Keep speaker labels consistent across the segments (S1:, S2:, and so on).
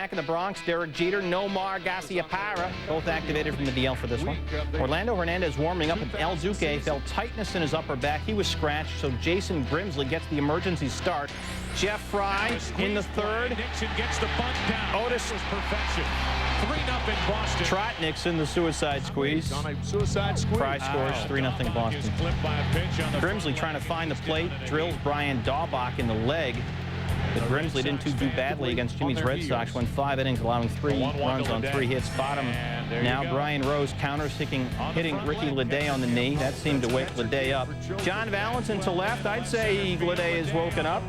S1: back in the Bronx. Derek Jeter, Nomar Garciaparra, both activated from the DL for this one. Orlando Hernandez warming up at El Zuque, felt tightness in his upper back. He was scratched, so Jason Grimsley gets the emergency start. Jeff Fry in the third.
S2: Nixon gets the bunt down.
S1: Otis
S2: perfection. 3-0 Boston.
S1: Trot Nixon, the suicide squeeze.
S3: On a suicide squeeze.
S1: Fry scores 3-0 Boston. Grimsley trying to find the plate, drills Brian Daubach in the leg. But Grimsley didn't do badly against Jimmy's Red Sox, went 5 innings, allowing 3 runs on 3 hits. Bottom now, Brian Rose counters, hitting Ricky Leday on the knee. That seemed to wake Leday up. John Valentin to left. I'd say Leday is woken up.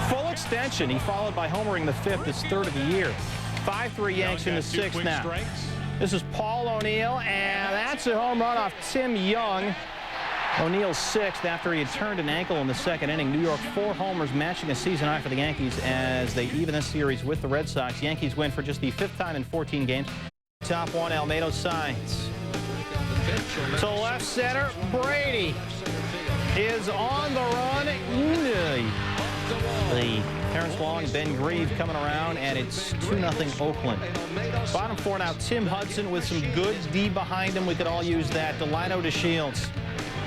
S1: Full extension. He followed by homering the 5th, his 3rd of the year. 5-3 Yanks in the 6th now. This is Paul O'Neill, and that's a home run off Tim Young. O'Neill's 6th after he had turned an ankle in the 2nd inning. New York 4 homers, matching a season high for the Yankees as they even this series with the Red Sox. Yankees win for just the 5th time in 14 games. Top 1, Almeida signs. To left center, Brady is on the run. The Terrence Long, Ben Grieve coming around, and it's 2-0 Oakland. Bottom 4 now, Tim Hudson with some good D behind him. We could all use that. Delino to Shields.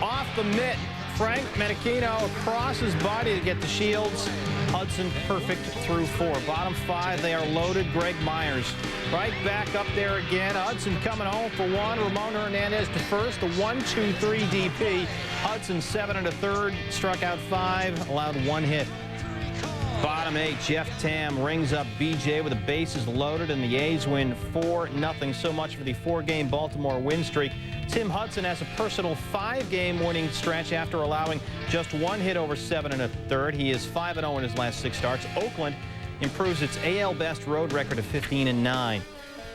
S1: Off the mitt, Frank Menachino across his body to get to Shields. Hudson perfect through 4. Bottom 5, they are loaded. Greg Myers right back up there again. Hudson coming home for 1. Ramon Hernandez to first. The 1-2-3 DP. Hudson 7 1/3, struck out 5, allowed 1 hit. Bottom 8, Jeff Tam rings up BJ with the bases loaded, and the A's win 4-0. So much for the 4-game Baltimore win streak. Tim Hudson has a personal 5-game winning stretch after allowing just 1 hit over 7 1/3. He is 5-0 in his last 6 starts. Oakland improves its AL best road record of 15-9.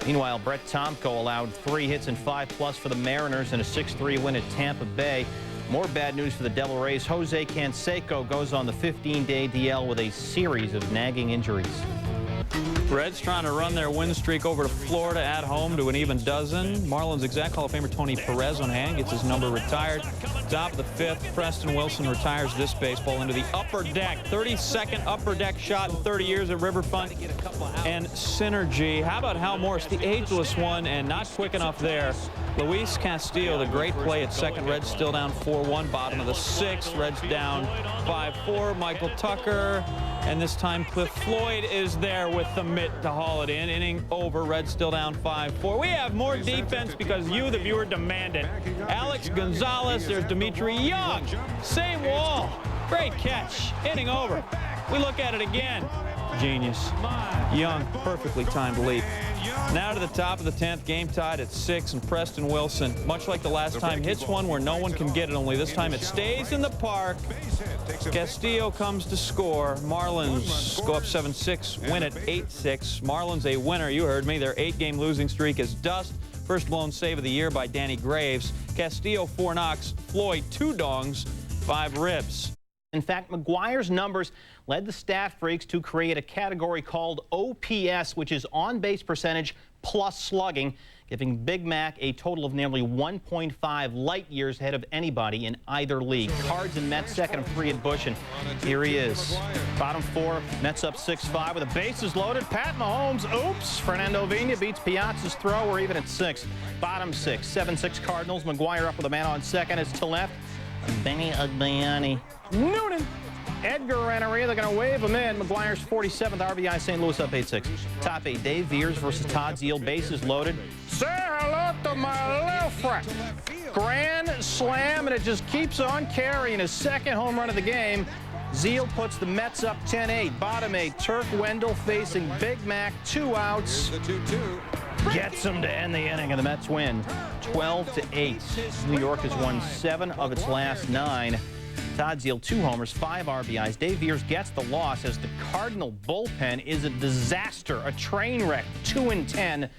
S1: Meanwhile, Brett Tomko allowed 3 hits and 5+ for the Mariners in a 6-3 win at Tampa Bay. More bad news for the Devil Rays. Jose Canseco goes on the 15-day DL with a series of nagging injuries.
S4: Reds trying to run their win streak over to Florida at home to an even dozen. Marlins exact Hall of Famer Tony Perez on hand, gets his number retired. Top of the 5th, Preston Wilson retires this baseball into the upper deck. 32nd upper deck shot in 30 years at Riverfront. And Synergy. How about Hal Morris, the ageless one, and not quick enough there. Luis Castillo, the great play at second. Reds still down 4-1. Bottom of the 6th. Reds down 5-4. Michael Tucker. And this time Cliff Floyd is there with the mitt to haul it in. Inning over. Reds still down 5-4. We have more defense because you, the viewer, demand it. Alex Gonzalez. There's Dimitri Young. Same wall. Great catch. Inning over. We look at it again. Genius. Young, perfectly timed leap. Now to the top of the 10th, game tied at 6, and Preston Wilson, much like the last time, hits one where no one can get it, only this time it stays in the park. Castillo comes to score. Marlins go up 7-6, win at 8-6. Marlins a winner. You heard me. Their 8-game losing streak is dust. First blown save of the year by Danny Graves. Castillo 4 knocks. Floyd 2 dongs, 5 ribs.
S1: In fact, McGuire's numbers led the stat freaks to create a category called OPS, which is on-base percentage plus slugging, giving Big Mac a total of nearly 1.5 light years ahead of anybody in either league. Cards and Mets second of 3 at Busch, and here he is. Bottom 4, Mets up 6-5 with the bases loaded. Pat Mahomes, oops. Fernando Vina beats Piazza's throw. We're even at 6. Bottom 6, 7-6 Cardinals. McGuire up with a man on second. It's to left. Benny Agbayani. Noonan. Edgar Rennery, they're going to wave him in. McGuire's 47th RBI, St. Louis up 8-6. Top 8, Dave Veers versus Todd Zeile, bases loaded. Say hello to my little friend. Grand slam, and it just keeps on carrying. His 2nd home run of the game. Zeile puts the Mets up 10-8. Bottom 8, Turk Wendell facing Big Mac, 2 outs. Gets him to end the inning, and the Mets win 12-8. New York has won 7 of its last 9. Todd Zeile, 2 homers, 5 RBIs. Dave Veers gets the loss as the Cardinal bullpen is a disaster, a train wreck, 2-10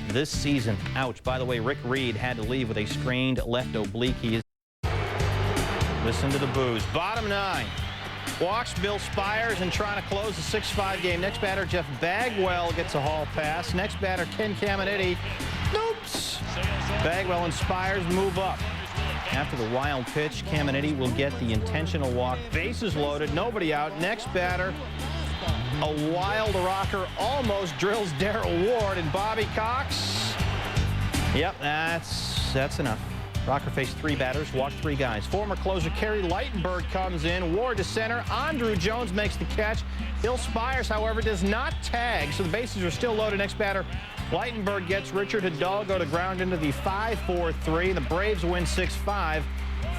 S1: this season. Ouch. By the way, Rick Reed had to leave with a strained left oblique. He is. Listen to the boos. Bottom 9. Walks Bill Spires and trying to close the 6-5 game. Next batter, Jeff Bagwell gets a hall pass. Next batter, Ken Caminiti. Oops. Bagwell and Spires move up. After the wild pitch, Caminiti will get the intentional walk. Bases loaded, nobody out. Next batter, A wild rocker almost drills Darrell Ward, and Bobby Cox. Yep, that's enough. Rocker faced 3 batters, walked 3 guys. Former closer Kerry Lightenberg comes in. Ward to center. Andrew Jones makes the catch. Bill Spires, however, does not tag, so the bases are still loaded. Next batter, Lightenberg gets Richard Hidalgo to ground into the 5-4-3. The Braves win 6-5.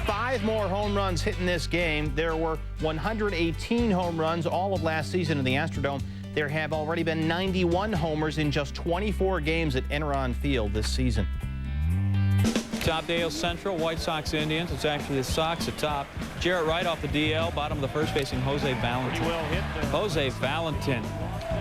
S1: 5 more home runs hit in this game. There were 118 home runs all of last season in the Astrodome. There have already been 91 homers in just 24 games at Enron Field this season.
S4: Top the AL Central, White Sox Indians. It's actually the Sox at top. Jarrett Wright off the DL, bottom of the first, facing Jose Valentin. Jose Valentin.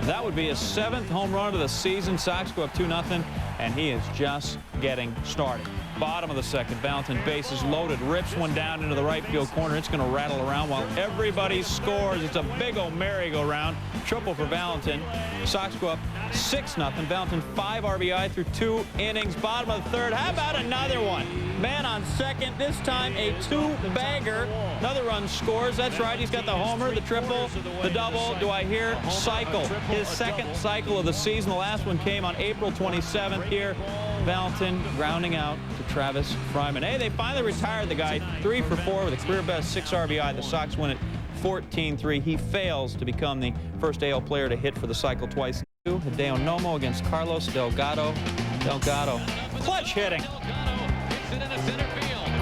S4: That would be his 7th home run of the season. Sox go up 2-0, and he is just getting started. Bottom of the second, Valentin, bases loaded, rips one down into the right field corner. It's going to rattle around while everybody scores. It's a big old merry-go-round. Triple for Valentin. Sox go up 6-0. Valentin 5 RBI through 2 innings. Bottom of the third. How about another one? Man on second. This time a 2-bagger. Another run scores. That's right. He's got the homer, the triple, the double. Do I hear cycle? His 2nd cycle of the season. The last one came on April 27th here. Valentin grounding out to Travis Fryman. Hey, they finally retired the guy. 3 for 4 with a career best 6 RBI. The Sox win it 14-3. He fails to become the first AL player to hit for the cycle twice. Hideo Nomo against Carlos Delgado. Delgado, clutch hitting.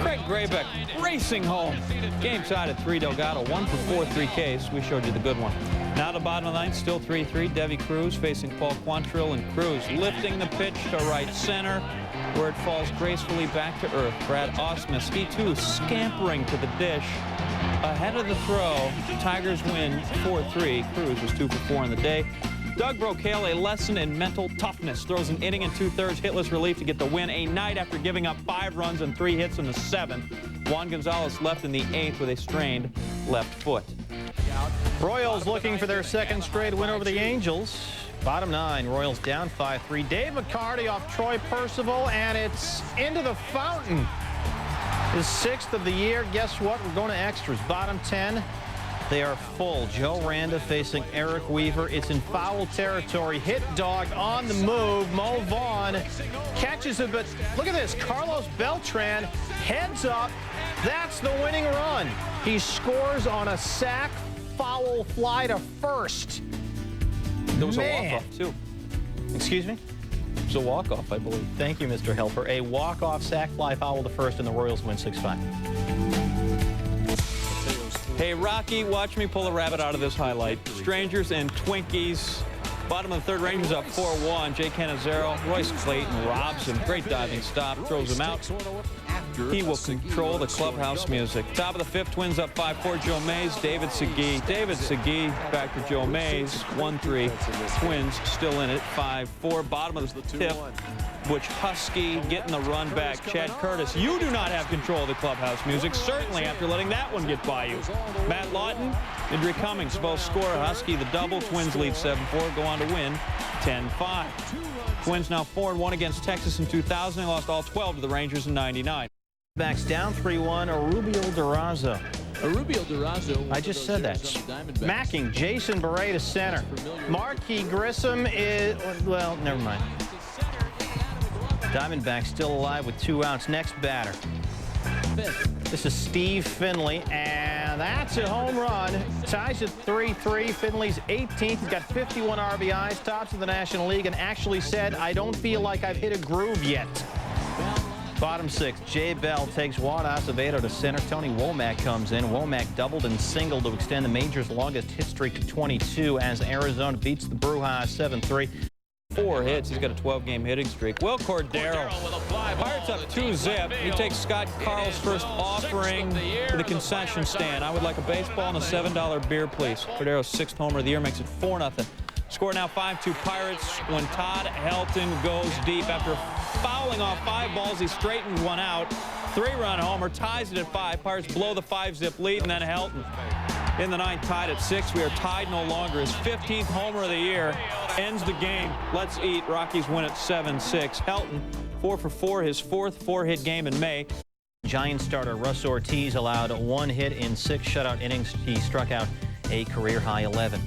S4: Craig Graybeck racing home. Game tied at 3. Delgado 1 for 4, 3 Ks. We showed you the good one. Now to bottom of the 9th, still 3-3. Devi Cruz facing Paul Quantrill, and Cruz lifting the pitch to right center, where it falls gracefully back to earth. Brad Ausmus, he too scampering to the dish. Ahead of the throw, Tigers win 4-3. Cruz was 2 for 4 in the day. Doug Brocail, a lesson in mental toughness, throws an inning and 2/3 hitless relief to get the win, a night after giving up 5 runs and 3 hits in the 7th. Juan Gonzalez left in the 8th with a strained left foot.
S1: Royals looking for their 2nd straight win over the Angels. Bottom 9, Royals down 5-3. Dave McCarty off Troy Percival, and it's into the fountain. His 6th of the year. Guess what? We're going to extras. Bottom 10. They are full. Joe Randa facing Eric Weaver. It's in foul territory. Hit dog on the move. Mo Vaughn catches it, but look at this. Carlos Beltran heads up. That's the winning run. He scores on a sac foul fly to first.
S4: There was a walk-off, too.
S1: Excuse me?
S4: It was a walk-off, I believe.
S1: Thank you, Mr. Helper. A walk-off sac fly foul to first, and the Royals win 6-5.
S4: Hey, Rocky, watch me pull a rabbit out of this highlight. Strangers and Twinkies. Bottom of the 3rd, Rangers up 4-1. Jay Cannizzaro, Royce Clayton robs him. Great diving stop, throws him out. He will control the clubhouse music. Top of the 5th, Twins up 5-4. Joe Mays, David Segui. David Segui back to Joe Mays. 1-3. Twins still in it, 5-4. Bottom of the 5th, Butch Husky getting the run back. Chad Curtis, you do not have control of the clubhouse music, certainly after letting that one get by you. Matt Lawton, Indri Cummings both score. Husky the double. Twins lead 7-4, go on to win 10-5. Twins now 4-1 against Texas in 2000. They lost all 12 to the Rangers in 99.
S1: Backs down 3-1. Arubio Durazo.
S3: Arubio Durazo.
S1: I just said that. Macking Jason Beret to center. Marquis Grissom is, well, never mind. Diamondbacks still alive with 2 outs. Next batter. This is Steve Finley, and that's a home run. Ties at 3-3. Finley's 18th. He's got 51 RBIs, tops of the National League, and actually said, I don't feel like I've hit a groove yet. Bottom 6, Jay Bell takes Juan Acevedo to center. Tony Womack comes in. Womack doubled and singled to extend the major's longest hit streak to 22 as Arizona beats the Brewhouse 7-3.
S4: 4 hits. He's got a 12-game hitting streak. Will Cordero. Pirates up 2-zip. He takes Scott Carl's first offering to the concession stand. I would like a baseball and a $7 beer, please. Cordero's 6th homer of the year makes it 4-0. Score now 5-2 Pirates when Todd Helton goes deep after fouling off 5 balls. He straightens one out. 3-run homer, ties it at 5. Pirates blow the 5-zip lead, and then Helton in the 9th tied at 6. We are tied no longer. His 15th homer of the year ends the game. Let's eat. Rockies win at 7-6. Helton 4 for 4, his 4th 4-hit game in May.
S1: Giants starter Russ Ortiz allowed 1 hit in 6 shutout innings. He struck out a career-high 11.